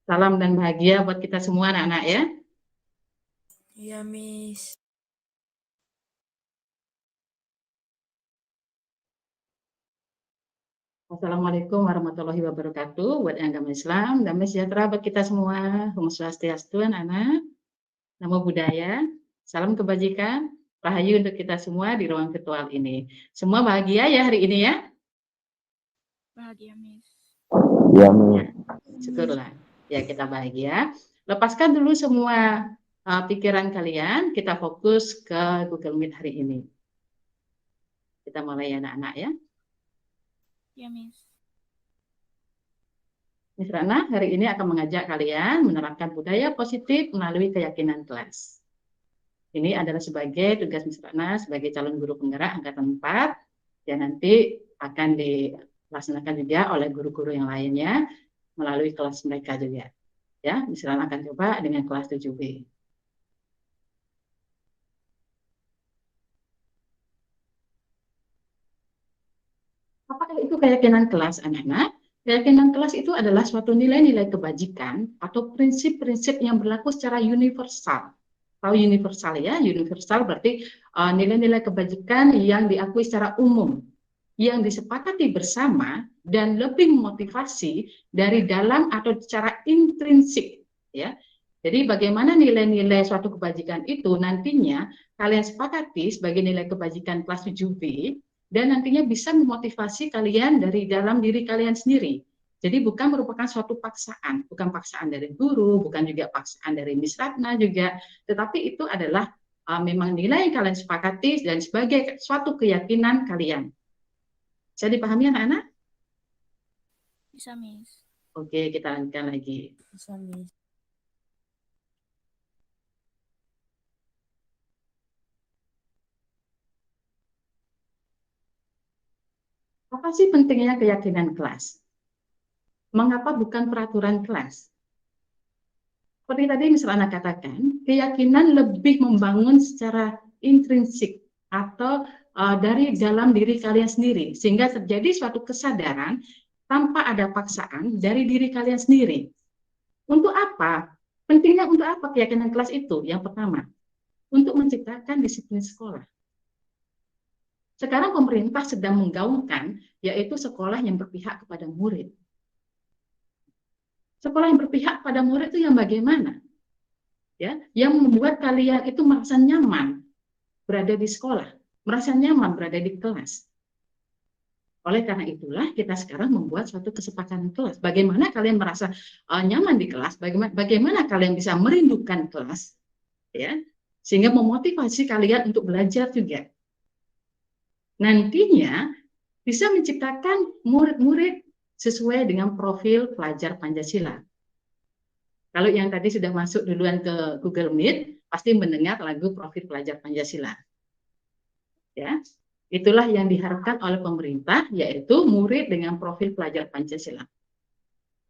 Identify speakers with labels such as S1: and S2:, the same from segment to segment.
S1: Salam dan bahagia buat kita semua anak-anak ya.
S2: Iya, Miss.
S1: Assalamualaikum warahmatullahi wabarakatuh buat yang agama Islam, damai sejahtera buat kita semua. Om Swastiastu anak-anak. Namo Buddhaya, salam kebajikan, rahayu untuk kita semua di ruang virtual ini. Semua bahagia ya hari ini ya?
S2: Bahagia, Miss.
S3: Ya, Miss.
S1: Ya, syukurlah. Ya kita bahagia. Lepaskan dulu semua pikiran kalian, kita fokus ke Google Meet hari ini. Kita mulai anak-anak ya.
S2: Ya, Miss.
S1: Miss Rana hari ini akan mengajak kalian menerapkan budaya positif melalui keyakinan kelas. Ini adalah sebagai tugas Miss Rana sebagai calon guru penggerak angkatan 4 yang nanti akan dilaksanakan juga oleh guru-guru yang lainnya melalui kelas mereka juga. Ya, Miss Rana akan coba dengan kelas 7B. Apakah itu keyakinan kelas anak-anak? Keyakinan kelas itu adalah suatu nilai-nilai kebajikan atau prinsip-prinsip yang berlaku secara universal. Tahu universal ya? Universal berarti nilai-nilai kebajikan yang diakui secara umum, yang disepakati bersama dan lebih memotivasi dari dalam atau secara intrinsik. Ya. Jadi bagaimana nilai-nilai suatu kebajikan itu nantinya kalian sepakati sebagai nilai kebajikan kelas 7B dan nantinya bisa memotivasi kalian dari dalam diri kalian sendiri. Jadi bukan merupakan suatu paksaan, bukan paksaan dari guru, bukan juga paksaan dari Miss Ratna juga, tetapi itu adalah memang nilai yang kalian sepakati dan sebagai suatu keyakinan kalian. Bisa dipahami anak-anak?
S2: Bisa, Miss.
S1: Oke, kita lanjutkan lagi.
S2: Bisa, Miss.
S1: Apa sih pentingnya keyakinan kelas? Mengapa bukan peraturan kelas? Seperti tadi misalnya katakan, keyakinan lebih membangun secara intrinsik atau dari dalam diri kalian sendiri, sehingga terjadi suatu kesadaran tanpa ada paksaan dari diri kalian sendiri. Untuk apa? Pentingnya untuk apa keyakinan kelas itu? Yang pertama, untuk menciptakan disiplin sekolah. Sekarang pemerintah sedang menggaungkan yaitu sekolah yang berpihak kepada murid. Sekolah yang berpihak pada murid itu yang bagaimana? Ya, yang membuat kalian itu merasa nyaman berada di sekolah, merasa nyaman berada di kelas. Oleh karena itulah kita sekarang membuat suatu kesepakatan kelas. Bagaimana kalian merasa nyaman di kelas? Bagaimana kalian bisa merindukan kelas? Ya, sehingga memotivasi kalian untuk belajar juga. Nantinya bisa menciptakan murid-murid sesuai dengan profil pelajar Pancasila. Kalau yang tadi sudah masuk duluan ke Google Meet, pasti mendengar lagu profil pelajar Pancasila. Ya, itulah yang diharapkan oleh pemerintah, yaitu murid dengan profil pelajar Pancasila.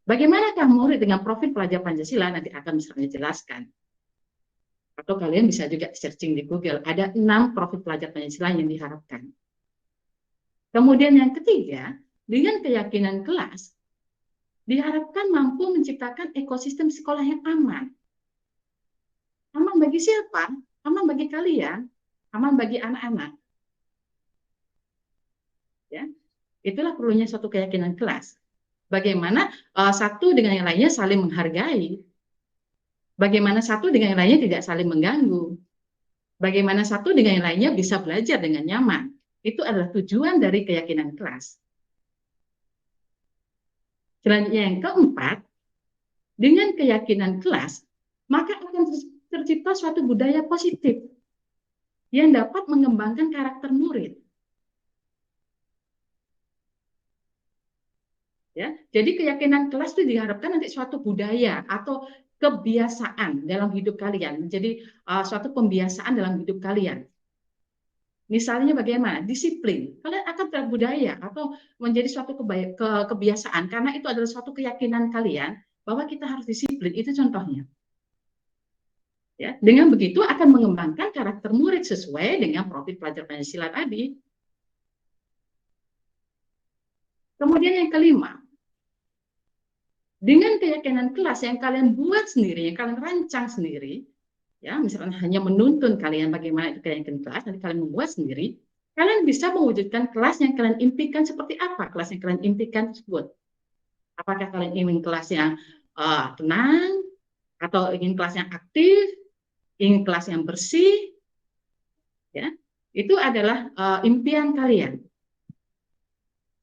S1: Bagaimanakah murid dengan profil pelajar Pancasila? Nanti akan misalnya jelaskan. Atau kalian bisa juga searching di Google. Ada 6 profil pelajar Pancasila yang diharapkan. Kemudian yang ketiga, dengan keyakinan kelas, diharapkan mampu menciptakan ekosistem sekolah yang aman. Aman bagi siapa? Aman bagi kalian, aman bagi anak-anak. Ya, itulah perlunya suatu keyakinan kelas. Bagaimana satu dengan yang lainnya saling menghargai. Bagaimana satu dengan yang lainnya tidak saling mengganggu. Bagaimana satu dengan yang lainnya bisa belajar dengan nyaman. Itu adalah tujuan dari keyakinan kelas. Selanjutnya yang keempat, dengan keyakinan kelas, maka akan tercipta suatu budaya positif yang dapat mengembangkan karakter murid. Ya, jadi keyakinan kelas itu diharapkan nanti suatu budaya atau kebiasaan dalam hidup kalian, menjadi suatu pembiasaan dalam hidup kalian. Misalnya bagaimana? Disiplin. Kalian akan berbudaya atau menjadi suatu kebiasaan karena itu adalah suatu keyakinan kalian bahwa kita harus disiplin. Itu contohnya. Ya, dengan begitu akan mengembangkan karakter murid sesuai dengan profil pelajar Pancasila tadi. Kemudian yang kelima, dengan keyakinan kelas yang kalian buat sendiri, yang kalian rancang sendiri, ya, misalkan hanya menuntun kalian bagaimana itu keyakinan kelas, nanti kalian membuat sendiri, kalian bisa mewujudkan kelas yang kalian impikan seperti apa kelas yang kalian impikan tersebut. Apakah kalian ingin kelas yang tenang, atau ingin kelas yang aktif, ingin kelas yang bersih, ya, itu adalah impian kalian.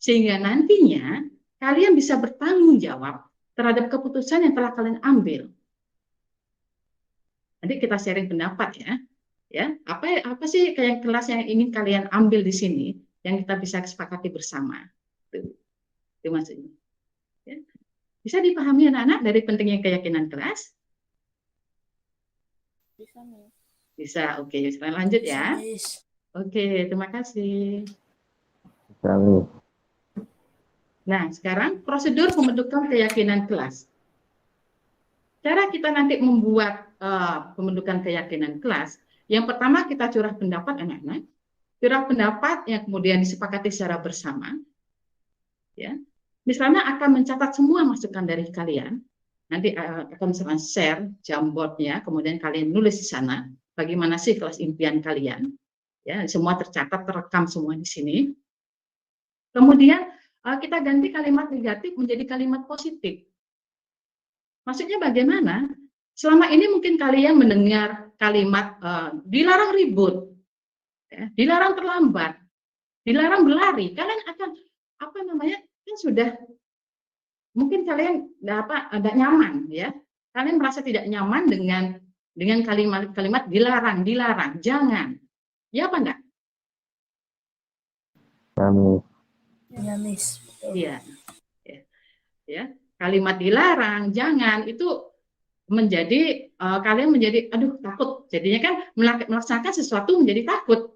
S1: Sehingga nantinya kalian bisa bertanggung jawab terhadap keputusan yang telah kalian ambil. Nanti kita sharing pendapat ya. Ya, apa sih kayak kelas yang ingin kalian ambil di sini yang kita bisa sepakati bersama. Itu maksudnya. Ya. Bisa dipahami anak-anak dari pentingnya keyakinan kelas?
S2: Bisa, Miss.
S1: Bisa, oke. Sekarang lanjut
S2: Bisa,
S1: ya.
S2: Miss.
S1: Oke, terima kasih.
S3: Bisa, Miss.
S1: Nah, sekarang prosedur pembentukan keyakinan kelas. Cara kita nanti membuat pembentukan keyakinan kelas, yang pertama kita curah pendapat anak-anak, curah pendapat yang kemudian disepakati secara bersama, ya. Misalnya akan mencatat semua masukan dari kalian, nanti akan misalkan share Jamboardnya, kemudian kalian nulis di sana bagaimana sih kelas impian kalian, ya, semua tercatat, terekam semua di sini. Kemudian kita ganti kalimat negatif menjadi kalimat positif. Maksudnya bagaimana? Selama ini mungkin kalian mendengar kalimat dilarang ribut, ya, dilarang terlambat, dilarang berlari. Kalian akan kan sudah mungkin kalian tidak nyaman, ya. Kalian merasa tidak nyaman dengan kalimat dilarang, jangan. Ya apa enggak?
S3: Ya, Miss.
S2: Ya, Miss.
S1: Iya. Ya. Kalimat dilarang, jangan itu menjadi kalian menjadi takut. Jadinya kan melaksanakan sesuatu menjadi takut.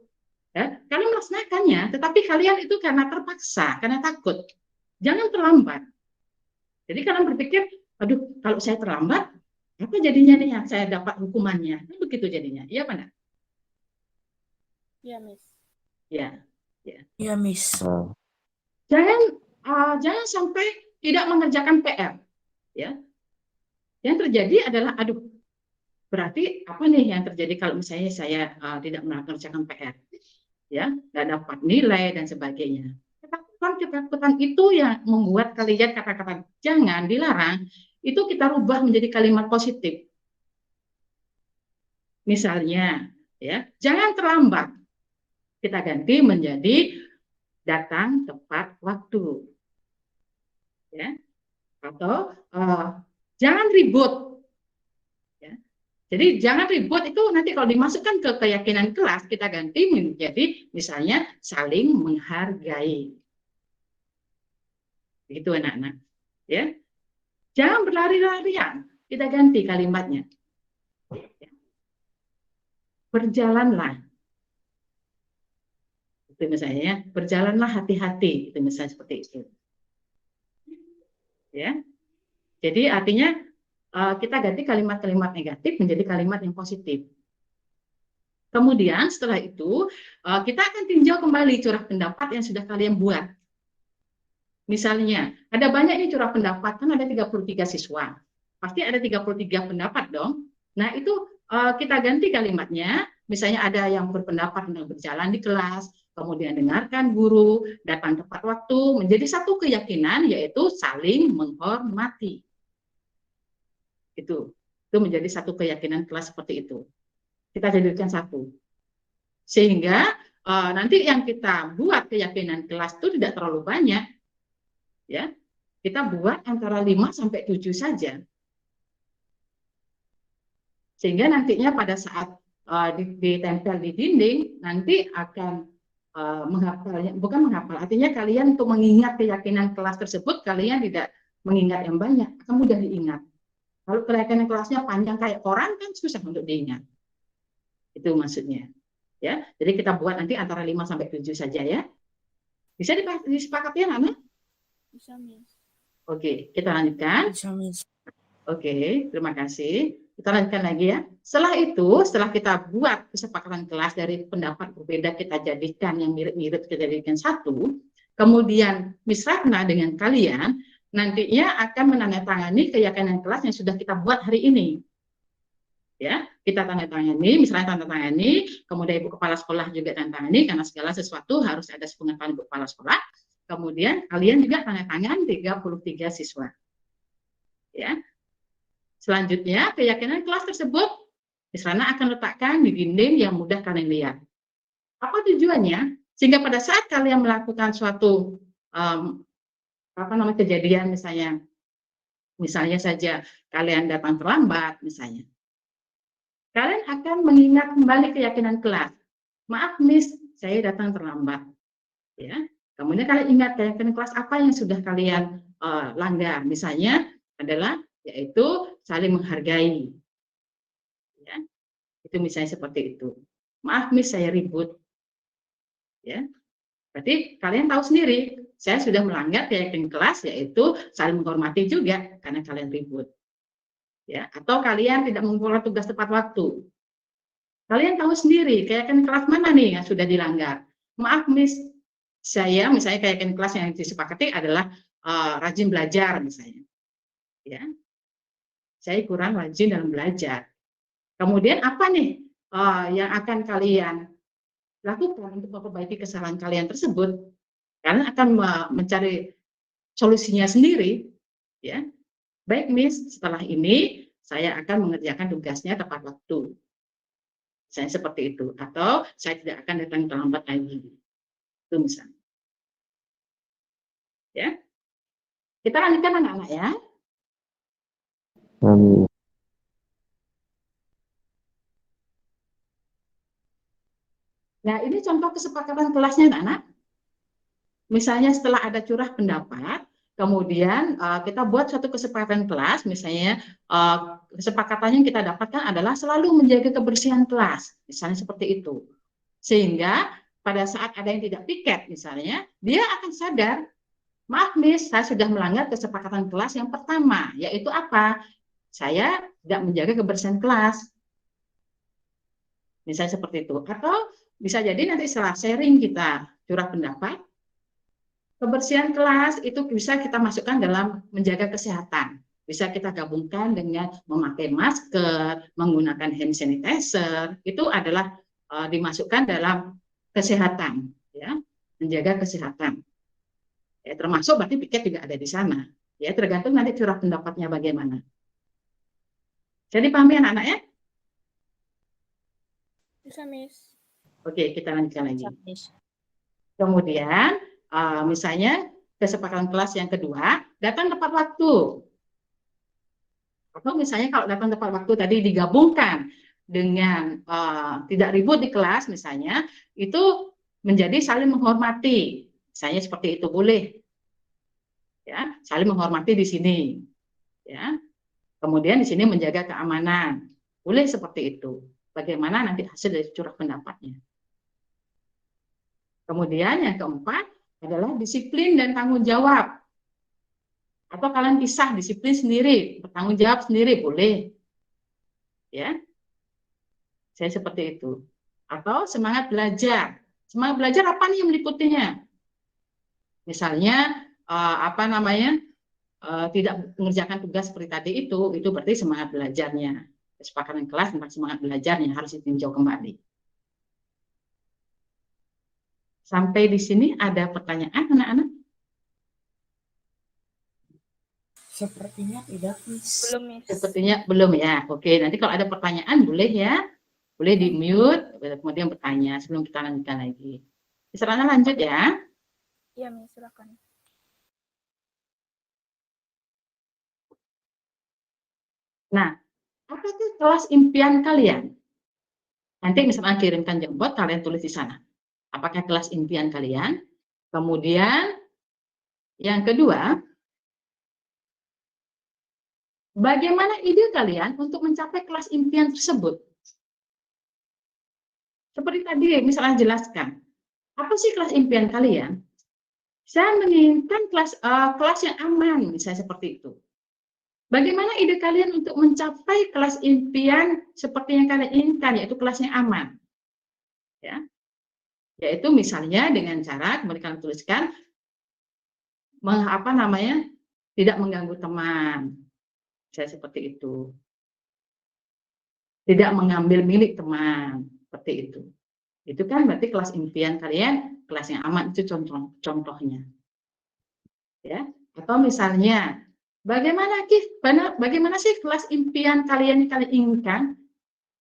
S1: Ya, kalian melaksanakannya, tetapi kalian itu karena terpaksa, karena takut. Jangan terlambat. Jadi kalian berpikir, kalau saya terlambat, apa jadinya nih yang saya dapat hukumannya? Nah, begitu jadinya. Iya apa enggak?
S2: Ya, Miss.
S1: Ya.
S2: Ya, Miss.
S1: Jangan sampai tidak mengerjakan PR. Ya. Yang terjadi adalah, berarti apa nih yang terjadi kalau misalnya saya tidak mengerjakan PR? Ya, nggak dapat nilai dan sebagainya. Ketakutan itu yang membuat kalian kata-kata jangan, dilarang, itu kita rubah menjadi kalimat positif. Misalnya, ya, jangan terlambat. Kita ganti menjadi datang tepat waktu. Ya. Atau jangan ribut. Ya. Jadi jangan ribut itu nanti kalau dimasukkan ke keyakinan kelas kita ganti menjadi misalnya saling menghargai. Begitu anak-anak. Ya. Jangan berlari-larian. Kita ganti kalimatnya. Ya. Berjalanlah. Itu misalnya, berjalanlah hati-hati. Itu misalnya seperti itu. Ya. Jadi artinya kita ganti kalimat-kalimat negatif menjadi kalimat yang positif. Kemudian setelah itu kita akan tinjau kembali curah pendapat yang sudah kalian buat. Misalnya, ada banyak nih curah pendapat, kan ada 33 siswa. Pasti ada 33 pendapat dong. Nah, itu kita ganti kalimatnya. Misalnya ada yang berpendapat tentang berjalan di kelas, kemudian dengarkan guru, datang tepat waktu, menjadi satu keyakinan yaitu saling menghormati. Itu menjadi satu keyakinan kelas seperti itu. Kita jadikan satu. Sehingga nanti yang kita buat keyakinan kelas itu tidak terlalu banyak. Ya. Kita buat antara 5 sampai 7 saja. Sehingga nantinya pada saat ditempel di dinding nanti akan menghafalnya, bukan menghafal, artinya kalian untuk mengingat keyakinan kelas tersebut kalian tidak mengingat yang banyak, akan mudah diingat. Kalau keyakinan kelasnya panjang kayak koran kan susah untuk diingat. Itu maksudnya. Ya, jadi kita buat nanti antara 5 sampai 7 saja ya. Bisa disepakati ya, Nana?
S2: Bisa, Miss.
S1: Oke, kita lanjutkan.
S2: Bisa, Miss.
S1: Oke, terima kasih. Kita lanjutkan lagi ya. Setelah itu, setelah kita buat kesepakatan kelas dari pendapat berbeda kita jadikan yang mirip-mirip kita jadikan satu, kemudian Miss Ratna dengan kalian nantinya akan menandatangani keyakinan kelas yang sudah kita buat hari ini. Ya, kita tandatangani, misalnya tandatangani, kemudian ibu kepala sekolah juga tandatangani, karena segala sesuatu harus ada sepengetahuan ibu kepala sekolah. Kemudian kalian juga tandatangan 33 siswa. Ya. Selanjutnya, keyakinan kelas tersebut di sana akan letakkan di dinding yang mudah kalian lihat. Apa tujuannya? Sehingga pada saat kalian melakukan suatu kejadian, misalnya saja kalian datang terlambat, misalnya, kalian akan mengingat kembali keyakinan kelas. Maaf, Miss, saya datang terlambat. Ya, kemudian kalian ingat keyakinan kelas apa yang sudah kalian langgar. Misalnya adalah yaitu saling menghargai. Ya, itu misalnya seperti itu. Maaf, Miss, saya ribut. Ya, berarti kalian tahu sendiri, saya sudah melanggar keyakinan kelas, yaitu saling menghormati juga karena kalian ribut. Ya, atau kalian tidak mengumpulkan tugas tepat waktu. Kalian tahu sendiri keyakinan kelas mana nih yang sudah dilanggar. Maaf, Miss, saya misalnya keyakinan kelas yang disepakati adalah rajin belajar misalnya. Ya, saya kurang rajin dalam belajar. Kemudian apa nih yang akan kalian lakukan untuk memperbaiki kesalahan kalian tersebut? Kalian akan mencari solusinya sendiri. Ya, baik, Miss, setelah ini saya akan mengerjakan tugasnya tepat waktu. Saya seperti itu, atau saya tidak akan datang terlambat lagi. Itu misalnya. Ya, kita lanjutkan anak-anak ya.
S3: Amin.
S1: Nah, ini contoh kesepakatan kelasnya, anak-anak. Misalnya setelah ada curah pendapat, kemudian kita buat suatu kesepakatan kelas, misalnya kesepakatannya yang kita dapatkan adalah selalu menjaga kebersihan kelas, misalnya seperti itu. Sehingga pada saat ada yang tidak piket, misalnya, dia akan sadar, maaf, Miss, saya sudah melanggar kesepakatan kelas yang pertama, yaitu apa? Saya tidak menjaga kebersihan kelas. Misalnya seperti itu. Atau bisa jadi nanti setelah sharing kita curah pendapat, kebersihan kelas itu bisa kita masukkan dalam menjaga kesehatan. Bisa kita gabungkan dengan memakai masker, menggunakan hand sanitizer, itu adalah dimasukkan dalam kesehatan, ya, menjaga kesehatan. Ya, termasuk berarti piket juga ada di sana. Ya, tergantung nanti curah pendapatnya bagaimana. Jadi paham ya anak-anak ya?
S2: Bisa, Miss.
S1: Oke, kita lanjutkan lagi.
S2: Bisa, Miss.
S1: Kemudian, misalnya kesepakatan kelas yang kedua, datang tepat waktu. Atau misalnya kalau datang tepat waktu tadi digabungkan dengan tidak ribut di kelas, misalnya, itu menjadi saling menghormati. Misalnya seperti itu boleh. Ya, saling menghormati di sini. Ya. Kemudian di sini menjaga keamanan. Boleh seperti itu. Bagaimana nanti hasil dari curah pendapatnya. Kemudian yang keempat adalah disiplin dan tanggung jawab. Atau kalian pisah disiplin sendiri, bertanggung jawab sendiri, boleh. Ya. Saya seperti itu. Atau semangat belajar. Semangat belajar apa nih yang meliputinya? Misalnya tidak mengerjakan tugas seperti tadi itu berarti semangat belajarnya. Kesepakatan kelas tentang semangat belajarnya harus ditinjau kembali. Sampai di sini ada pertanyaan anak-anak?
S2: Sepertinya tidak, Miss. Belum, Miss.
S1: Sepertinya belum ya. Oke, nanti kalau ada pertanyaan boleh ya. Boleh di-mute, kemudian bertanya sebelum kita lanjutkan lagi. Misalnya lanjut ya.
S2: Iya, Miss, silakan.
S1: Nah, apa itu kelas impian kalian? Nanti misalnya kirimkan jemput, kalian tulis di sana. Apakah kelas impian kalian? Kemudian yang kedua, bagaimana ide kalian untuk mencapai kelas impian tersebut? Seperti tadi misalnya jelaskan, apa sih kelas impian kalian? Saya menginginkan kelas yang aman, misalnya seperti itu. Bagaimana ide kalian untuk mencapai kelas impian seperti yang kalian inginkan, yaitu kelas yang aman? Ya. Yaitu misalnya dengan cara, kemudian kalian tuliskan, tidak mengganggu teman, saya seperti itu. Tidak mengambil milik teman, seperti itu. Itu kan berarti kelas impian kalian, kelas yang aman, itu contohnya. Ya. Atau misalnya, bagaimana sih kelas impian kalian yang kalian inginkan?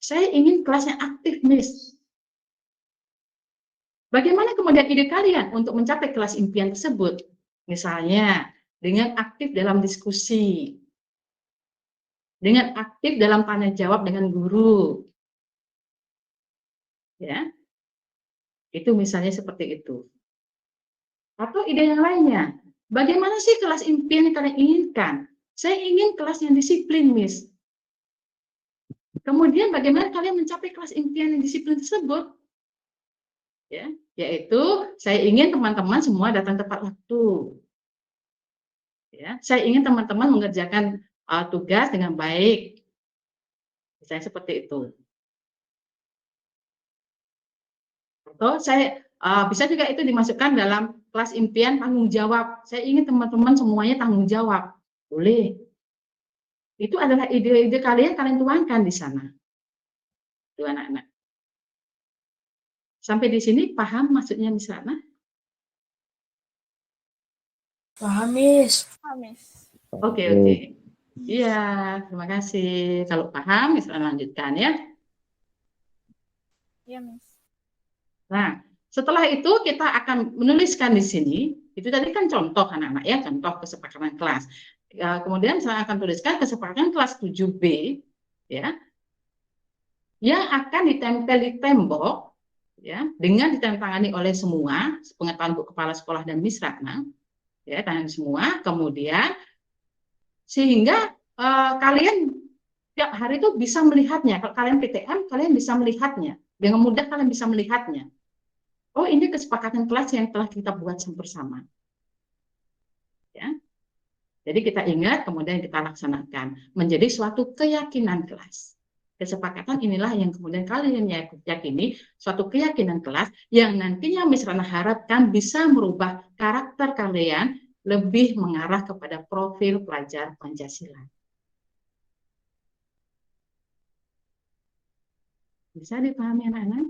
S1: Saya ingin kelas yang aktif, Miss. Bagaimana kemudian ide kalian untuk mencapai kelas impian tersebut? Misalnya, dengan aktif dalam diskusi, dengan aktif dalam tanya jawab dengan guru. Ya. Itu misalnya seperti itu. Atau ide yang lainnya, bagaimana sih kelas impian yang kalian inginkan? Saya ingin kelas yang disiplin, Miss. Kemudian bagaimana kalian mencapai kelas impian yang disiplin tersebut? Ya, yaitu saya ingin teman-teman semua datang tepat waktu. Ya, saya ingin teman-teman mengerjakan tugas dengan baik. Misalnya seperti itu. Atau saya bisa juga itu dimasukkan dalam kelas impian tanggung jawab. Saya ingin teman-teman semuanya tanggung jawab. Boleh. Itu adalah ide-ide kalian tuangkan di sana. Itu anak-anak. Sampai di sini paham maksudnya misalnya?
S2: Paham, Miss.
S1: Oke. Iya, terima kasih. Kalau paham, misalnya lanjutkan ya.
S4: Iya, Miss.
S1: Nah, setelah itu kita akan menuliskan di sini, itu tadi kan contoh anak-anak ya, contoh kesepakatan kelas. Kemudian saya akan tuliskan kesepakatan kelas 7B, ya, yang akan ditempel di tembok, ya, dengan ditandatangani oleh semua, pengetahuan Bu Kepala Sekolah dan Miss Ratna, ya, dan semua, kemudian sehingga kalian tiap hari itu bisa melihatnya. Kalau kalian PTM, kalian bisa melihatnya. Dengan mudah kalian bisa melihatnya. Oh, ini kesepakatan kelas yang telah kita buat bersama. Ya. Jadi kita ingat, kemudian kita laksanakan. Menjadi suatu keyakinan kelas. Kesepakatan inilah yang kemudian kalian yakini, suatu keyakinan kelas yang nantinya Miss Rana harapkan bisa merubah karakter kalian lebih mengarah kepada profil pelajar Pancasila. Bisa dipahami anak-anak?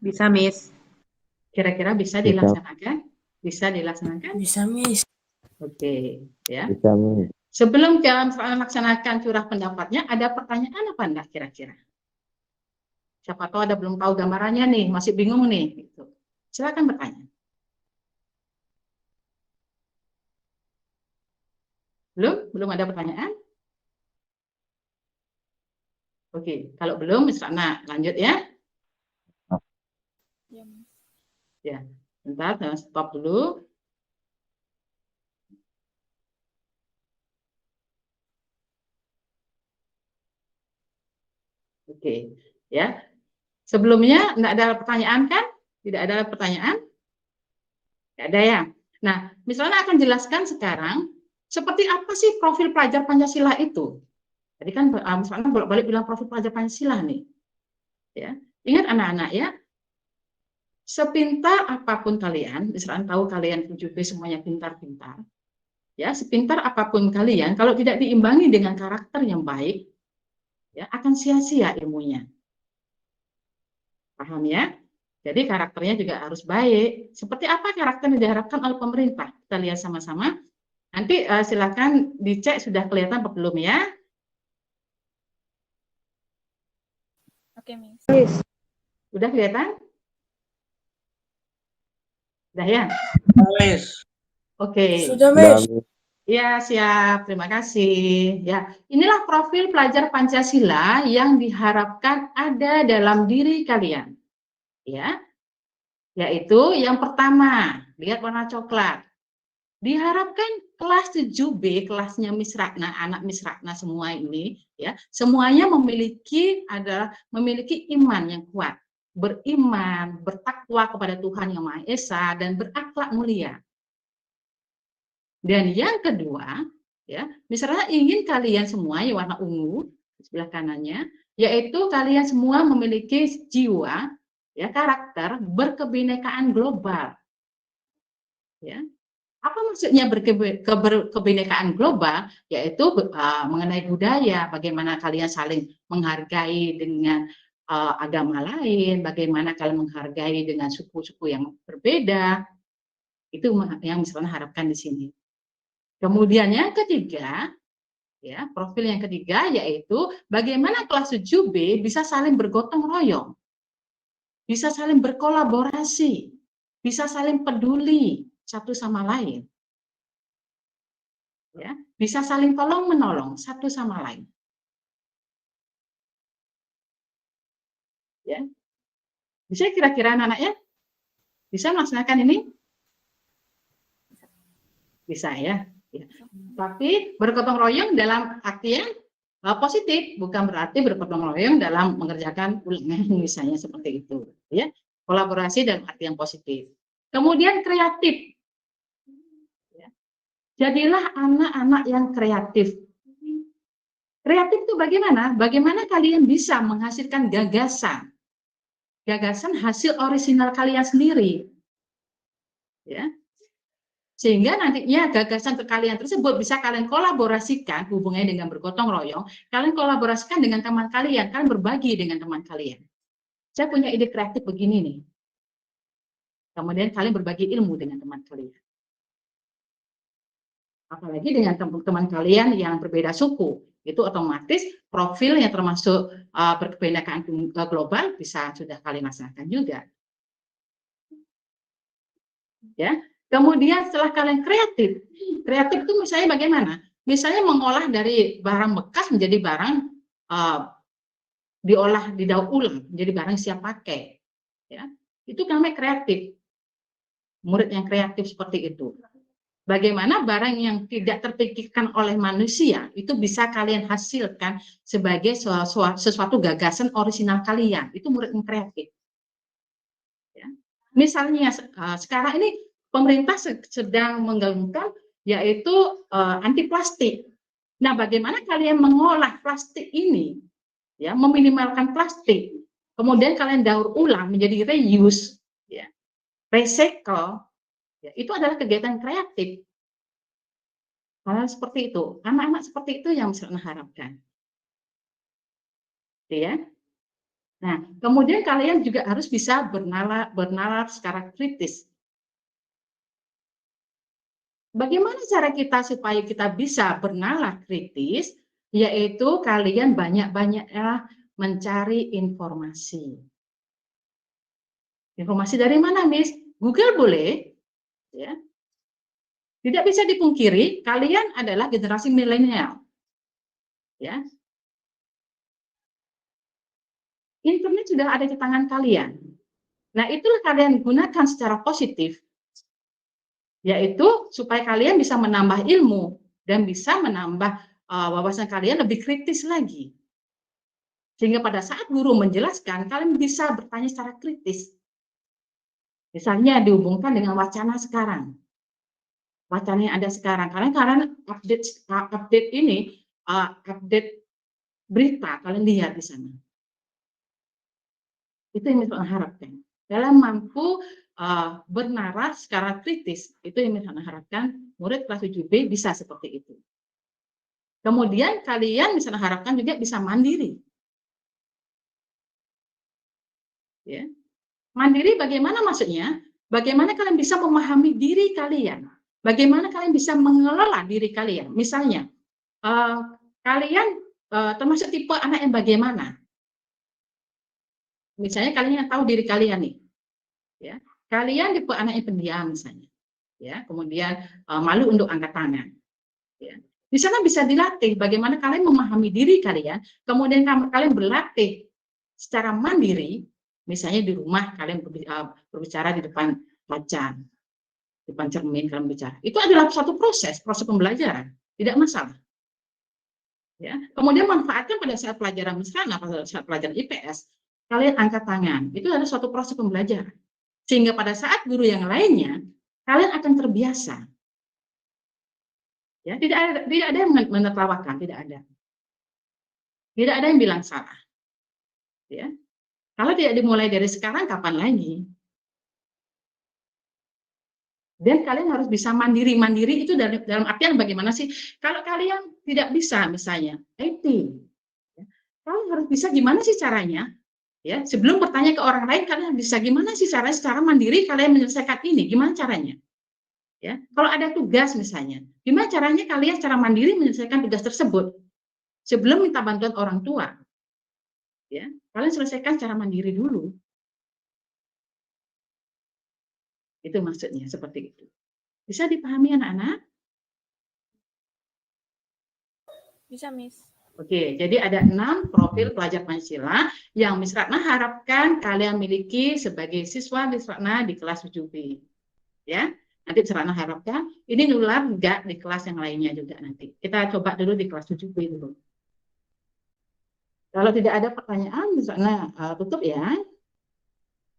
S5: Bisa, Miss.
S1: Kira-kira bisa dilaksanakan? Bisa dilaksanakan?
S2: Bisa, Miss.
S1: Oke, ya.
S3: Bisa, Miss.
S1: Sebelum kalian melaksanakan curah pendapatnya, ada pertanyaan apa enggak kira-kira? Siapa tahu ada belum tahu gambarannya nih, masih bingung nih. Gitu. Silakan bertanya. Belum ada pertanyaan? Oke, kalau belum, misalnya lanjut ya. Ya, bentar, stop dulu. Oke, ya. Sebelumnya nggak ada pertanyaan kan? Tidak ada pertanyaan? Nggak ada ya. Nah, misalnya akan jelaskan sekarang seperti apa sih profil pelajar Pancasila itu. Tadi kan misalnya bolak-balik bilang profil pelajar Pancasila nih. Ya, ingat anak-anak ya. Sepintar apapun kalian, misalnya tahu kalian 7B semuanya pintar-pintar. Ya, sepintar apapun kalian, kalau tidak diimbangi dengan karakter yang baik, ya akan sia-sia ilmunya. Paham ya? Jadi karakternya juga harus baik. Seperti apa karakter yang diharapkan oleh pemerintah? Kita lihat sama-sama. Nanti silakan dicek sudah kelihatan apa belum ya?
S4: Oke, Miss.
S1: Sudah kelihatan? Sudah ya?
S6: Miss.
S1: Oke.
S2: Sudah, Miss.
S1: Ya, siap. Terima kasih. Ya, inilah profil pelajar Pancasila yang diharapkan ada dalam diri kalian. Ya. Yaitu yang pertama, lihat warna coklat. Diharapkan kelas 7B, kelasnya Miss Ratna, anak Miss Ratna semua ini, ya, semuanya memiliki iman yang kuat, beriman, bertakwa kepada Tuhan Yang Maha Esa dan berakhlak mulia. Dan yang kedua, ya, misalnya ingin kalian semua yang warna ungu di sebelah kanannya, yaitu kalian semua memiliki jiwa, ya, karakter berkebinekaan global. Ya. Apa maksudnya kebinekaan global? Yaitu mengenai budaya, bagaimana kalian saling menghargai dengan agama lain, bagaimana kalian menghargai dengan suku-suku yang berbeda. Itu yang misalnya harapkan di sini. Kemudian yang ketiga, ya, profil yang ketiga yaitu bagaimana kelas 7B bisa saling bergotong royong, bisa saling berkolaborasi, bisa saling peduli satu sama lain. Ya, bisa saling tolong menolong satu sama lain. Ya. Bisa kira-kira anak-anaknya bisa melaksanakan ini? Bisa ya. Ya. Tapi bergotong royong dalam artian positif, bukan berarti bergotong royong dalam mengerjakan ulangan misalnya seperti itu. Ya. Kolaborasi dalam arti yang positif. Kemudian kreatif. Ya. Jadilah anak-anak yang kreatif. Kreatif itu bagaimana? Bagaimana kalian bisa menghasilkan gagasan? Gagasan hasil orisinal kalian sendiri. Ya. Sehingga nantinya gagasan kalian tersebut bisa kalian kolaborasikan, hubungannya dengan bergotong royong, kalian kolaborasikan dengan teman kalian, kalian berbagi dengan teman kalian. Saya punya ide kreatif begini nih. Kemudian kalian berbagi ilmu dengan teman kalian. Apalagi dengan teman-teman kalian yang berbeda suku, itu otomatis profil yang termasuk berkebinekaan global bisa sudah kalian laksanakan juga. Ya. Kemudian setelah kalian kreatif itu misalnya bagaimana? Misalnya mengolah dari barang bekas menjadi barang diolah, didaur ulang menjadi barang siap pakai. Ya. Itu namanya kreatif. Murid yang kreatif seperti itu. Bagaimana barang yang tidak terpikirkan oleh manusia itu bisa kalian hasilkan sebagai sesuatu gagasan orisinal kalian. Itu murid yang kreatif. Ya. Misalnya sekarang ini pemerintah sedang menggaungkan yaitu anti plastik. Nah, bagaimana kalian mengolah plastik ini, ya, meminimalkan plastik, kemudian kalian daur ulang menjadi reuse, ya, recycle, ya, itu adalah kegiatan kreatif. Hal seperti itu, anak-anak seperti itu yang saya harapkan. Ya. Nah, kemudian kalian juga harus bisa bernalar secara kritis. Bagaimana cara kita supaya kita bisa bernalar kritis? Yaitu kalian banyak-banyaklah mencari informasi. Informasi dari mana, Miss? Google boleh, ya. Tidak bisa dipungkiri, kalian adalah generasi milenial, ya. Internet sudah ada di tangan kalian. Nah, itulah kalian gunakan secara positif, yaitu supaya kalian bisa menambah ilmu dan bisa menambah wawasan kalian lebih kritis lagi. Sehingga pada saat guru menjelaskan, kalian bisa bertanya secara kritis. Misalnya dihubungkan dengan wacana sekarang. Wacana yang ada sekarang. Karena update ini, update berita, kalian lihat di sana. Itu yang saya harapkan. Dalam mampu bernalar secara kritis, itu yang saya harapkan murid kelas 7B bisa seperti itu. Kemudian kalian misalnya harapkan juga bisa mandiri. Ya. Mandiri bagaimana maksudnya? Bagaimana kalian bisa memahami diri kalian? Bagaimana kalian bisa mengelola diri kalian? Misalnya, kalian termasuk tipe anak yang bagaimana? Misalnya kalian yang tahu diri kalian nih, ya. Kalian tipe anak yang pendiam misalnya, ya. Kemudian malu untuk angkat tangan, ya. Di sana bisa dilatih bagaimana kalian memahami diri kalian, kemudian kalian berlatih secara mandiri. Misalnya di rumah kalian berbicara di depan kaca, di depan cermin kalian bicara. Itu adalah satu proses pembelajaran, tidak masalah. Ya. Kemudian manfaatkan pada saat pelajaran misalnya pada saat pelajaran IPS, kalian angkat tangan. Itu adalah suatu proses pembelajaran. Sehingga pada saat guru yang lainnya, kalian akan terbiasa. Ya, tidak ada yang menertawakan, tidak ada. Tidak ada yang bilang salah. Ya. Kalau tidak dimulai dari sekarang, kapan lagi? Dan kalian harus bisa mandiri. Mandiri itu dalam artian bagaimana sih? Kalau kalian tidak bisa misalnya IT, ya, kalian harus bisa gimana sih caranya? Ya, sebelum bertanya ke orang lain, kalian bisa gimana sih caranya secara mandiri kalian menyelesaikan ini? Gimana caranya? Ya, kalau ada tugas misalnya, gimana caranya kalian secara mandiri menyelesaikan tugas tersebut sebelum minta bantuan orang tua? Ya, kalian selesaikan secara mandiri dulu. Itu maksudnya seperti itu. Bisa dipahami anak-anak?
S4: Bisa, Miss.
S1: Oke, jadi ada 6 profil pelajar Pancasila yang Miss Ratna harapkan kalian miliki sebagai siswa Miss Ratna di kelas 7B. Ya, nanti Miss Ratna harapkan ini nular enggak di kelas yang lainnya juga nanti. Kita coba dulu di kelas 7B dulu. Kalau tidak ada pertanyaan, Miss Ratna tutup ya.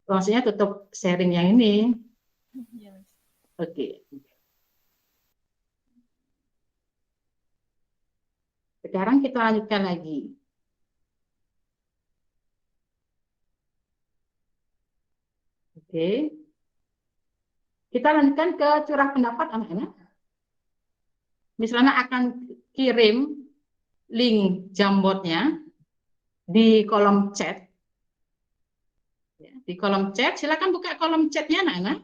S1: Maksudnya tutup sharing yang ini.
S4: Iya, Miss.
S1: Oke. Sekarang kita lanjutkan lagi. Oke. Kita lanjutkan ke curah pendapat anak-anak. Misalnya akan kirim link Jamboardnya di kolom chat. Di kolom chat, silakan buka kolom chatnya anak-anak.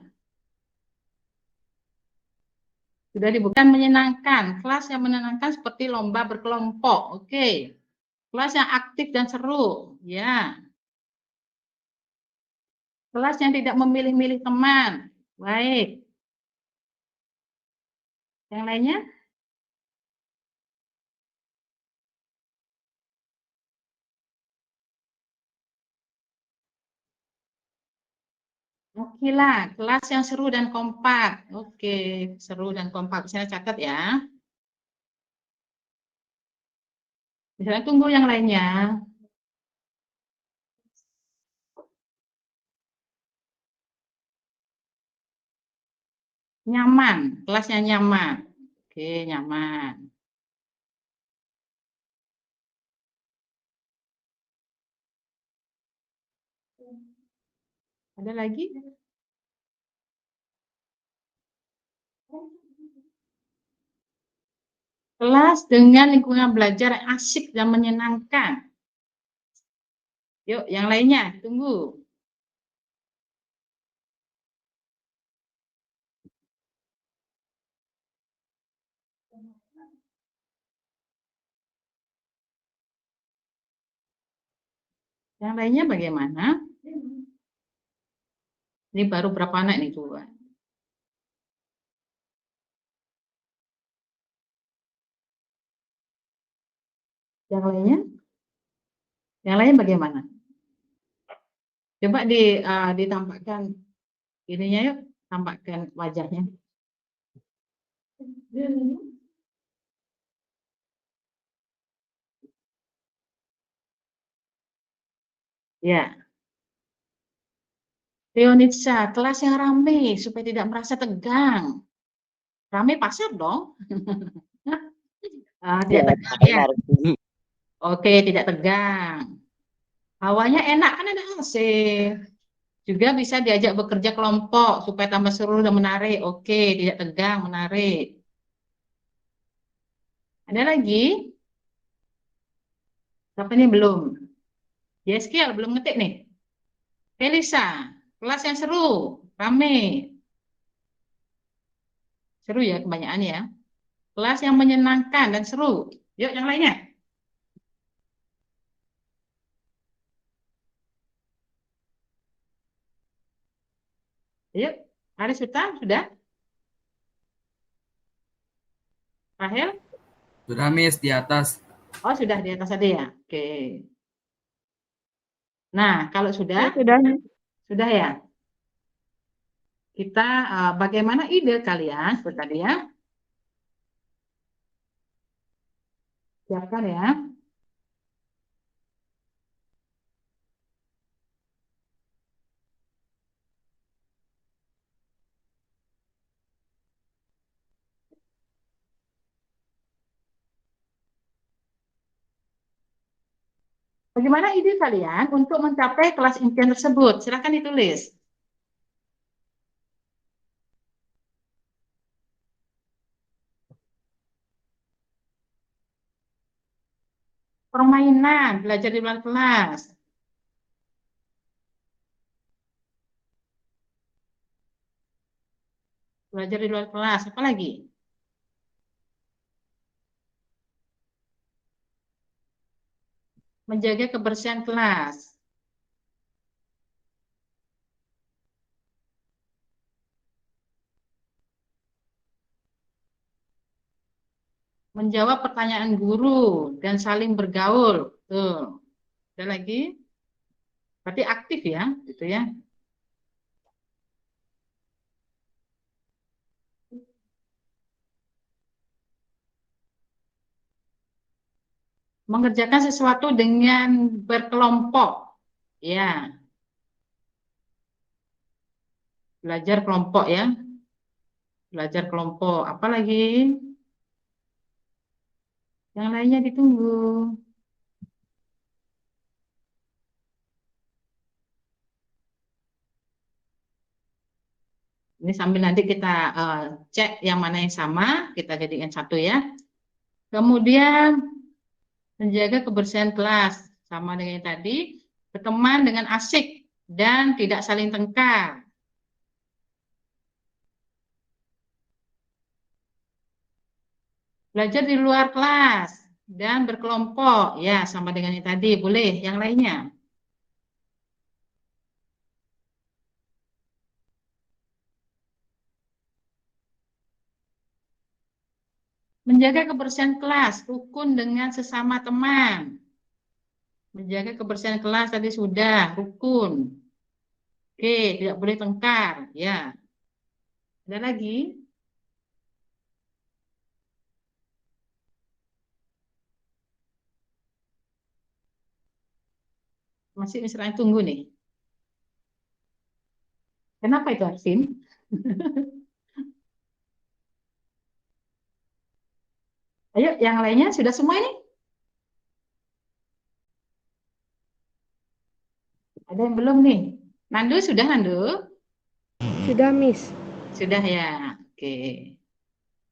S1: Sudah dibuka. Menyenangkan, kelas yang menyenangkan seperti lomba berkelompok. Oke. Kelas yang aktif dan seru. Ya. Kelas yang tidak memilih-milih teman. Baik. Yang lainnya? Oke lah, kelas yang seru dan kompak. Oke, seru dan kompak. Saya catat ya. Misalnya tunggu yang lainnya. Nyaman, kelasnya nyaman. Oke, nyaman. Ada lagi? Kelas dengan lingkungan belajar yang asik dan menyenangkan. Yuk, yang lainnya, tunggu. Yang lainnya bagaimana? Ini baru berapa anak nih coba? Yang lainnya? Yang lain bagaimana? Coba ditampakkan ininya yuk, tampakkan wajahnya. Ya. Leonitsa, kelas yang ramai supaya tidak merasa tegang. Ramai pasar dong. Tidak tegang ya. Oke, tidak tegang. Hawanya enak kan ada AC. Juga bisa diajak bekerja kelompok supaya tambah seru dan menarik. Oke, tidak tegang, menarik. Ada lagi? Siapa ini belum? Yeskiel belum ngetik nih. Elisa, kelas yang seru, rame. Seru ya kebanyakan ya. Kelas yang menyenangkan dan seru. Yuk yang lainnya. Yuk, Aris sudah? Rahel?
S6: Sudah, Miss, di atas.
S1: Oh, sudah di atas tadi ya. Oke. Nah, kalau sudah?
S5: Sudah.
S1: Sudah ya. Kita bagaimana ide kalian seperti tadi ya? Siapkan ya. Bagaimana ide kalian untuk mencapai kelas impian tersebut? Silakan ditulis. Permainan, belajar di luar kelas. Belajar di luar kelas, apa lagi? Menjaga kebersihan kelas. Menjawab pertanyaan guru dan saling bergaul. Tuh. Ada lagi? Berarti aktif ya, gitu ya. Mengerjakan sesuatu dengan berkelompok. Ya, belajar kelompok ya. Belajar kelompok. Apa lagi? Yang lainnya ditunggu. Ini sambil nanti kita cek yang mana yang sama, kita jadikan satu ya. Kemudian menjaga kebersihan kelas, sama dengan yang tadi, berteman dengan asik dan tidak saling tengkar. Belajar di luar kelas dan berkelompok, ya sama dengan yang tadi, boleh. Yang lainnya? Menjaga kebersihan kelas, rukun dengan sesama teman. Menjaga kebersihan kelas tadi sudah, rukun. Oke, tidak boleh tengkar, ya. Ada lagi? Masih misalnya tunggu nih. Kenapa itu Arvin? Ayo, yang lainnya sudah semua ini? Ada yang belum nih? Nandu sudah, Nandu?
S2: Sudah, Miss.
S1: Sudah ya. Oke.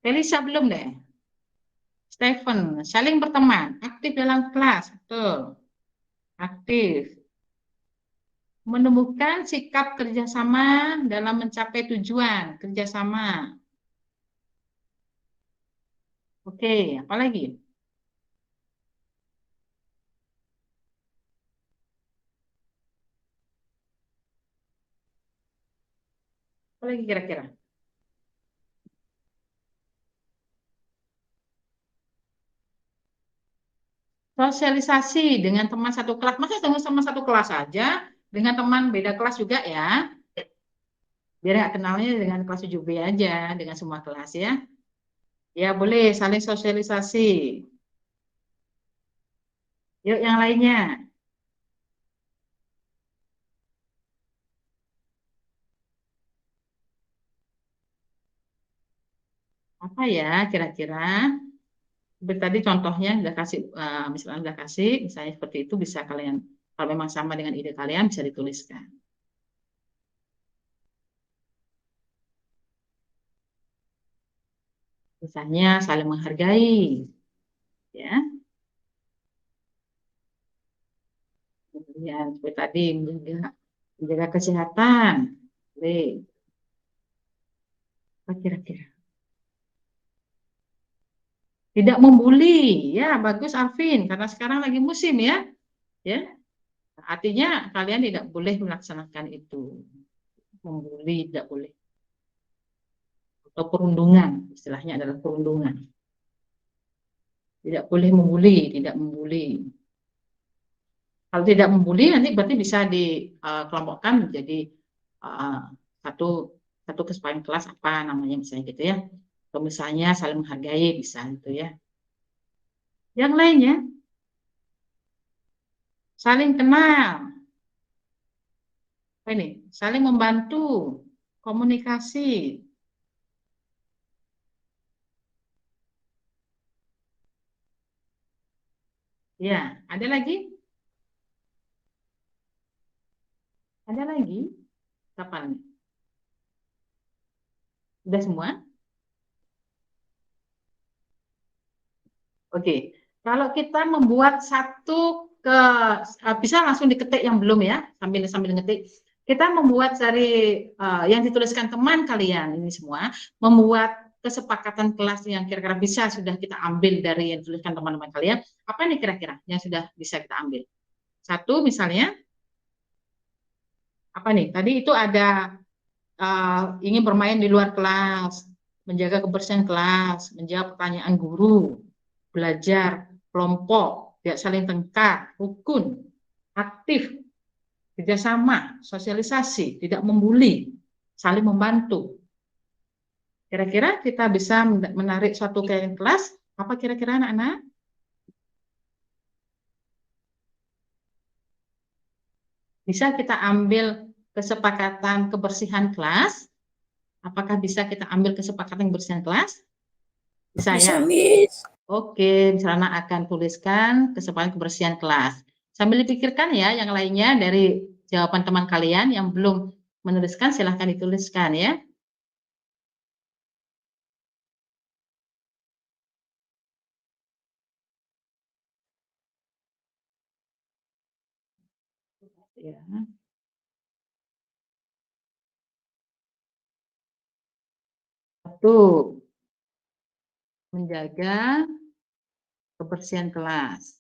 S1: Felisa belum deh. Stephen, saling berteman, aktif dalam kelas, betul. Aktif. Menumbuhkan sikap kerjasama dalam mencapai tujuan kerjasama. Oke, apa lagi? Apa lagi kira-kira? Sosialisasi dengan teman satu kelas. Masa dengan teman satu kelas saja? Dengan teman beda kelas juga ya? Biar nggak kenalnya dengan kelas 7B aja, dengan semua kelas ya. Ya boleh saling sosialisasi. Yuk yang lainnya. Apa ya kira-kira? Tadi contohnya udah kasih, misalnya udah kasih, misalnya seperti itu bisa kalian, kalau memang sama dengan ide kalian bisa dituliskan. Misalnya saling menghargai, ya. Kemudian seperti tadi menjaga kesehatan, boleh. Apa kira-kira? Tidak membuli, ya bagus Alvin, karena sekarang lagi musim ya, ya. Artinya kalian tidak boleh melaksanakan itu, membuli tidak boleh, atau perundungan, istilahnya adalah perundungan. Tidak boleh membuli, tidak membuli. Kalau tidak membuli nanti berarti bisa dikelompokkan menjadi uh, satu satu kesepakatan kelas apa namanya misalnya gitu ya. Atau misalnya saling menghargai bisa gitu ya. Yang lainnya saling kenal. Apa ini? Saling membantu, komunikasi. Ya, ada lagi? Ada lagi? Kapan? Sudah semua? Oke. Kalau kita membuat bisa langsung diketik yang belum ya, sambil ngetik. Kita membuat dari yang dituliskan teman kalian ini semua, membuat kesepakatan kelas yang kira-kira bisa sudah kita ambil dari yang dituliskan teman-teman kalian. Apa nih kira-kira yang sudah bisa kita ambil? Satu misalnya, apa nih? Tadi itu ada ingin bermain di luar kelas, menjaga kebersihan kelas, menjawab pertanyaan guru, belajar kelompok, tidak saling tengkar, rukun, aktif, kerjasama, sosialisasi, tidak membuli, saling membantu. Kira-kira kita bisa menarik suatu kegiatan kelas, apa kira-kira anak-anak? Bisa kita ambil kesepakatan kebersihan kelas? Apakah bisa kita ambil kesepakatan kebersihan kelas? Bisa ya?
S2: Miss.
S1: Oke, misalnya akan tuliskan kesepakatan kebersihan kelas. Sambil dipikirkan ya, yang lainnya dari jawaban teman kalian yang belum menuliskan, silahkan dituliskan ya. Ya. Satu, menjaga kebersihan kelas.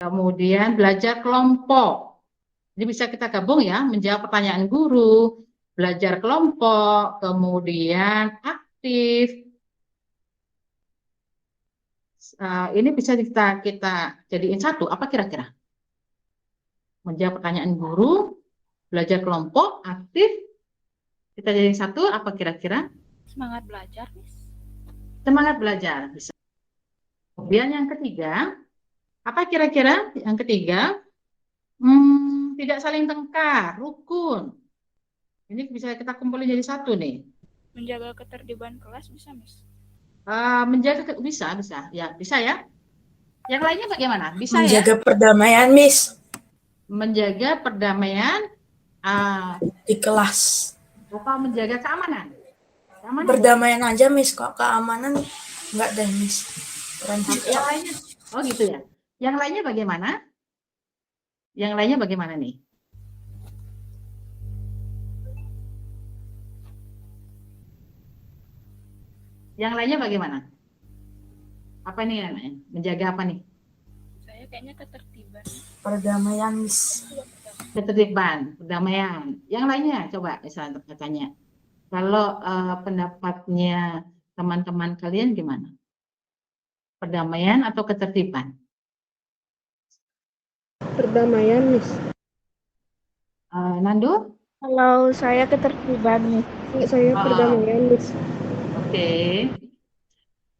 S1: Kemudian belajar kelompok. Jadi bisa kita gabung ya, menjawab pertanyaan guru, belajar kelompok, kemudian aktif. Ini bisa kita jadiin satu, apa kira-kira? Menjawab pertanyaan guru, belajar kelompok, aktif. Kita jadi satu, apa kira-kira?
S4: Semangat belajar, Miss.
S1: Semangat belajar, bisa. Kemudian yang ketiga, apa kira-kira? Yang ketiga, tidak saling tengkar, rukun. Ini bisa kita kumpulin jadi satu nih.
S4: Menjaga ketertiban kelas bisa, Miss.
S1: Menjaga bisa ya, bisa ya. Yang lainnya bagaimana? Bisa
S2: menjaga
S1: ya?
S2: perdamaian, Miss.
S1: Menjaga perdamaian
S2: Di kelas.
S1: apa menjaga keamanan? Keamanan
S2: Perdamaian aja, Miss. Kok keamanan enggak deh, Miss.
S1: yang lainnya, oh gitu ya. Yang lainnya bagaimana? Yang lainnya bagaimana nih? Yang lainnya bagaimana? Apa nih namanya? Menjaga apa nih?
S4: Saya kayaknya ketertiban.
S2: Perdamaian, Miss.
S1: Ketertiban, perdamaian. Yang lainnya coba misalnya tanya. Kalau pendapatnya teman-teman kalian gimana? Perdamaian atau ketertiban?
S7: Perdamaian, Miss.
S1: Nando?
S7: Kalau saya ketertiban, Miss. Saya perdamaian, Miss.
S1: Oke.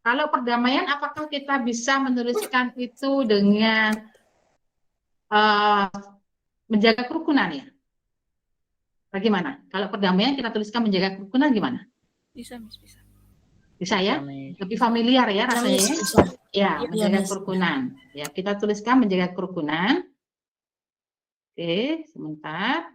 S1: Kalau perdamaian, apakah kita bisa menuliskan itu dengan menjaga kerukunan ya? Bagaimana? Kalau perdamaian kita tuliskan menjaga kerukunan gimana?
S4: Bisa, Miss, bisa.
S1: Bisa ya? Lebih familiar ya rasanya?
S2: Bisa.
S1: Ya,
S2: Iya,
S1: menjaga
S2: Miss.
S1: kerukunan. Ya, kita tuliskan menjaga kerukunan. Oke, sebentar.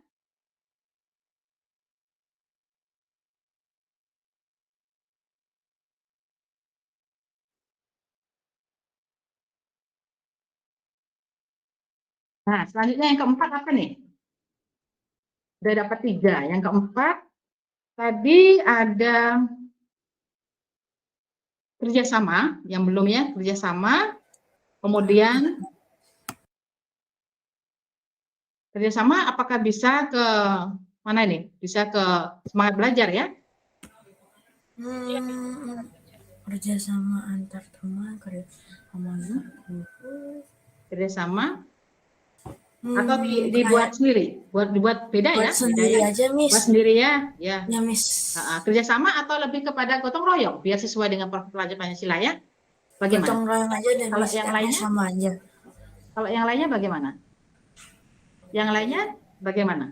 S1: Nah, selanjutnya yang keempat apa nih? Udah dapat 3. Yang keempat, tadi ada kerjasama, yang belum ya, kerjasama. Kemudian, kerjasama apakah bisa ke mana ini? Bisa ke semangat belajar ya?
S2: Kerjasama antar teman, kerjasama
S1: Kerjasama atau dibuat sendiri, dibuat beda ya?
S2: Buat sendiri
S1: Beda ya?
S2: aja, Miss.
S1: Buat sendiri ya, ya.
S2: Ya, Miss.
S1: Kerjasama atau lebih kepada gotong royong biar sesuai dengan pelajaran Pancasila ya? Bagaimana?
S2: Gotong royong aja deh,
S1: Kalau
S2: Miss.
S1: yang
S2: Karena
S1: lainnya?
S2: sama aja.
S1: Kalau yang lainnya bagaimana? Yang lainnya bagaimana?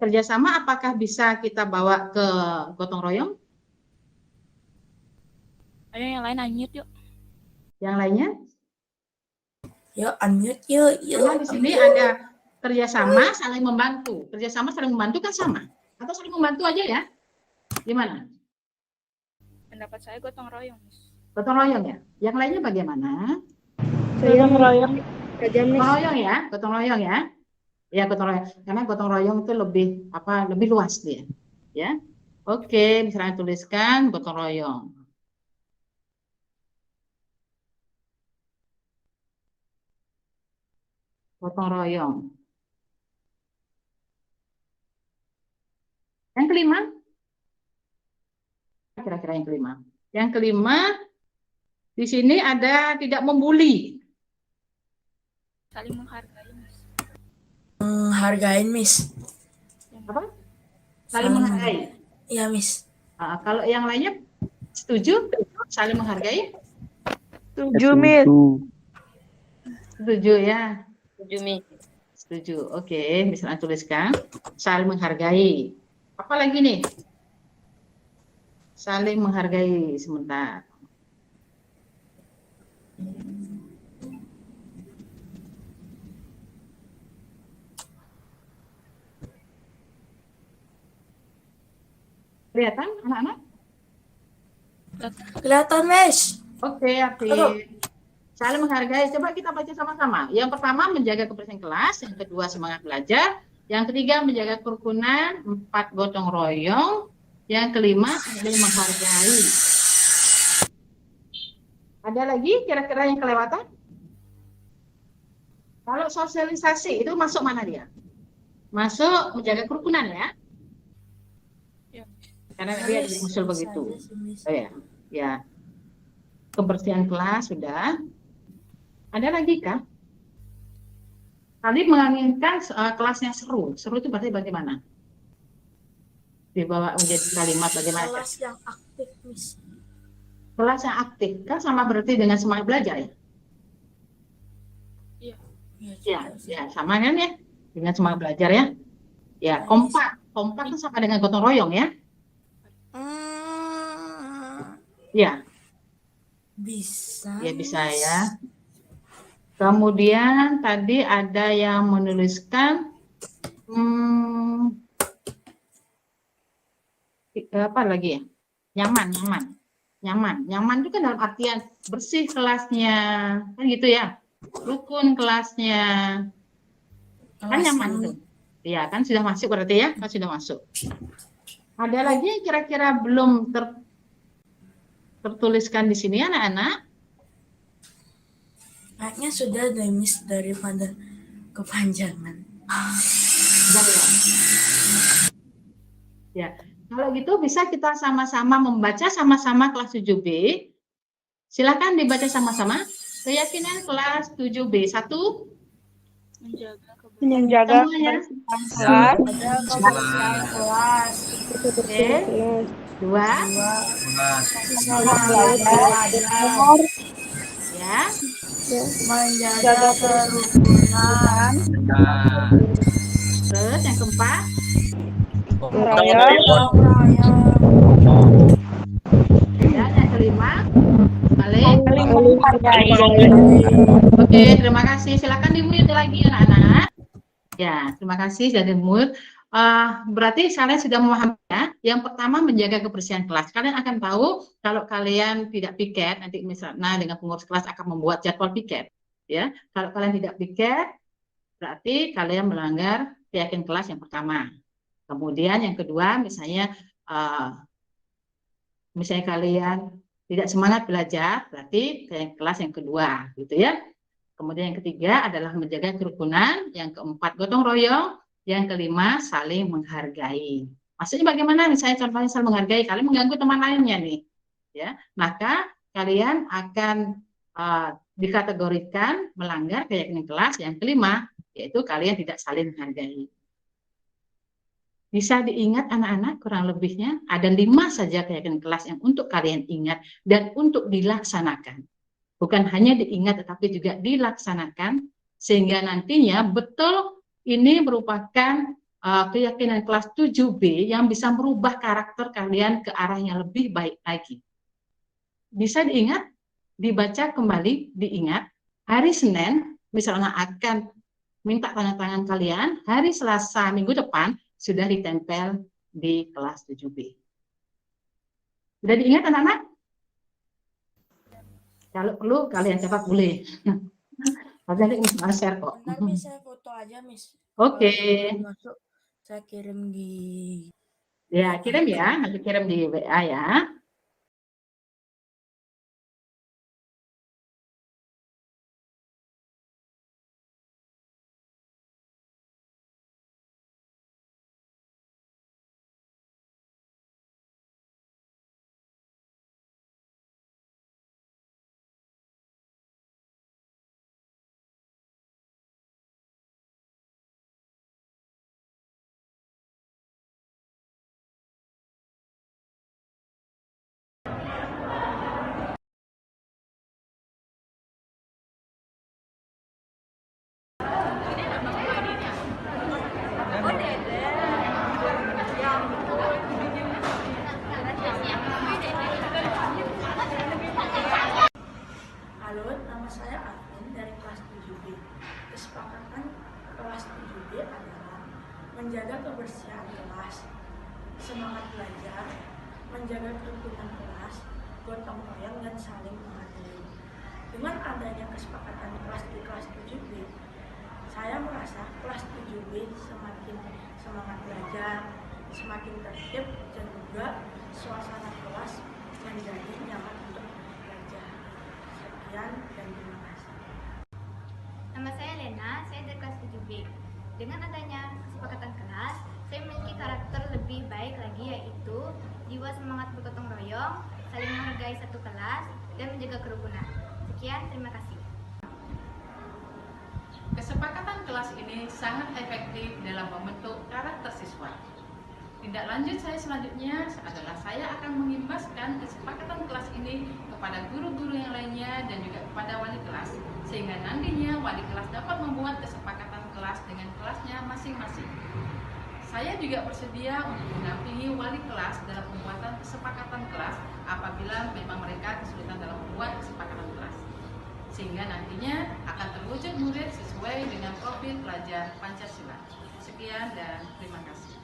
S1: Kerjasama apakah bisa kita bawa ke gotong royong?
S4: Ayo yang lain unmute yuk.
S1: Yang lainnya?
S2: Yuk, unmute yuk.
S1: Karena di sini ada kerjasama saling membantu. Kerjasama saling membantu kan sama? Atau saling membantu aja ya? Gimana?
S4: Pendapat saya gotong royong, Miss.
S1: Gotong royong ya. Yang lainnya bagaimana?
S7: Saya
S2: Gotong royong.
S7: aja Miss.
S1: Gotong royong ya, gotong royong ya. Ya, gotong royong. Karena gotong royong itu lebih luas dia. Ya. Oke, misalnya tuliskan gotong royong. Gotong royong. Yang kelima, kira-kira yang kelima. Yang kelima, di sini ada tidak membuli.
S4: Saling menghargai, Miss.
S2: Menghargain Miss.
S1: Apa? Saling menghargai.
S2: Iya Miss.
S1: Kalau yang lainnya setuju? Saling menghargai?
S7: Setuju Miss.
S1: Setuju ya.
S5: Setuju, Mi.
S1: Setuju. Oke, misalnya tuliskan saling menghargai. Apa lagi nih? Saling menghargai sebentar. Kelihatan anak-anak?
S2: Kelihatan Miss.
S1: Oke, Afif. Saling menghargai. Coba kita baca sama-sama. Yang pertama menjaga kebersihan kelas, yang kedua semangat belajar, yang ketiga menjaga kerukunan, 4 gotong royong, yang kelima saling menghargai. Ada lagi kira-kira yang kelewatan? Kalau sosialisasi itu masuk mana dia? Masuk menjaga kerukunan ya?
S4: Ya.
S1: Karena dia diusul begitu. Oh ya, ya. Kebersihan kelas sudah. Ada lagi kah? Tadi menginginkan kelasnya seru. Seru itu berarti bagaimana? Dibawa menjadi kalimat bagaimana?
S2: Kelas yang aktif Miss.
S1: Kelas yang aktif kan sama berarti dengan semangat belajar ya? Ya, sama kan ya? Dengan semangat belajar ya? Ya, kompak. Kompak kan sama dengan gotong royong ya? Ya.
S2: Bisa.
S1: Ya bisa ya. Kemudian tadi ada yang menuliskan apa lagi ya? Nyaman itu kan dalam artian bersih kelasnya, kan gitu ya. Rukun kelasnya, kan nyaman itu. Ya kan sudah masuk berarti ya, kan sudah masuk. Ada lagi yang kira-kira belum tertuliskan di sini anak-anak?
S2: Kayaknya sudah deh Miss daripada kepanjangan.
S1: Ya, kalau gitu bisa kita sama-sama membaca sama-sama kelas 7B. Silakan dibaca sama-sama. Keyakinan kelas 7B. 1.
S7: Menjaga
S1: Semuanya.
S7: kelas.
S1: Oke. 2. Ya.
S7: Menjaga kerukunan.
S1: Terus yang keempat. Dan yang kelima. Saling
S7: menghargai.
S1: Oke, terima kasih. Silakan di-mute lagi anak-anak. Ya, terima kasih sudah di-mute. Berarti kalian sudah memahami ya. Yang pertama menjaga kebersihan kelas. Kalian akan tahu kalau kalian tidak piket, nanti misalnya dengan pengurus kelas akan membuat jadwal piket. Ya, kalau kalian tidak piket, berarti kalian melanggar keyakinan kelas yang pertama. Kemudian yang kedua, misalnya kalian tidak semangat belajar, berarti keyakinan kelas yang kedua, gitu ya. Kemudian yang ketiga adalah menjaga kerukunan, yang keempat gotong royong, yang kelima saling menghargai. Maksudnya bagaimana? Misalnya contohnya saling menghargai, kalian mengganggu teman lainnya nih, ya, maka kalian akan dikategorikan melanggar keyakinan kelas yang kelima, yaitu kalian tidak saling menghargai. Bisa diingat anak-anak kurang lebihnya ada 5 saja keyakinan kelas yang untuk kalian ingat dan untuk dilaksanakan. Bukan hanya diingat tetapi juga dilaksanakan sehingga nantinya betul ini merupakan keyakinan kelas 7B yang bisa merubah karakter kalian ke arah yang lebih baik lagi. Bisa diingat, dibaca kembali, diingat. Hari Senin misalnya akan minta tanda tangan kalian, hari Selasa minggu depan sudah ditempel di kelas 7B. Sudah diingat anak-anak? Kalau perlu kalian cetak boleh. Nanti bisa share kok.
S2: Bentar Miss, saya foto aja Miss.
S1: Oke.
S2: Kalau belum masuk, saya kirim di
S1: Ya, kirim ya. Nanti kirim di WA ya.
S2: Halo, nama saya Alvin dari kelas 7B. Kesepakatan kelas 7B adalah menjaga kebersihan kelas, semangat belajar, menjaga kerukunan kelas, gotong royong dan saling menghargai. Dengan adanya kesepakatan kelas di kelas 7B, saya merasa kelas 7B semakin semangat belajar, semakin tertib, dan juga suasana kelas menjadi nyaman untuk belajar. Sekian dan terima kasih.
S8: Nama saya Lena, saya dari kelas 7B. Dengan adanya kesepakatan kelas, saya memiliki karakter lebih baik lagi, yaitu jiwa semangat bergotong royong, saling menghargai satu kelas, dan menjaga kerukunan. Sekian, terima kasih.
S9: Kesepakatan kelas ini sangat efektif dalam membentuk karakter siswa. Tindak lanjut saya selanjutnya adalah saya akan mengimbaskan kesepakatan kelas ini kepada guru-guru yang lainnya dan juga kepada wali kelas, sehingga nantinya wali kelas dapat membuat kesepakatan kelas dengan kelasnya masing-masing. Saya juga bersedia untuk mendampingi wali kelas dalam pembuatan kesepakatan kelas apabila memang mereka kesulitan dalam membuat kesepakatan kelas, sehingga nantinya akan terwujud murid sesuai dengan profil pelajar Pancasila. Sekian dan terima kasih.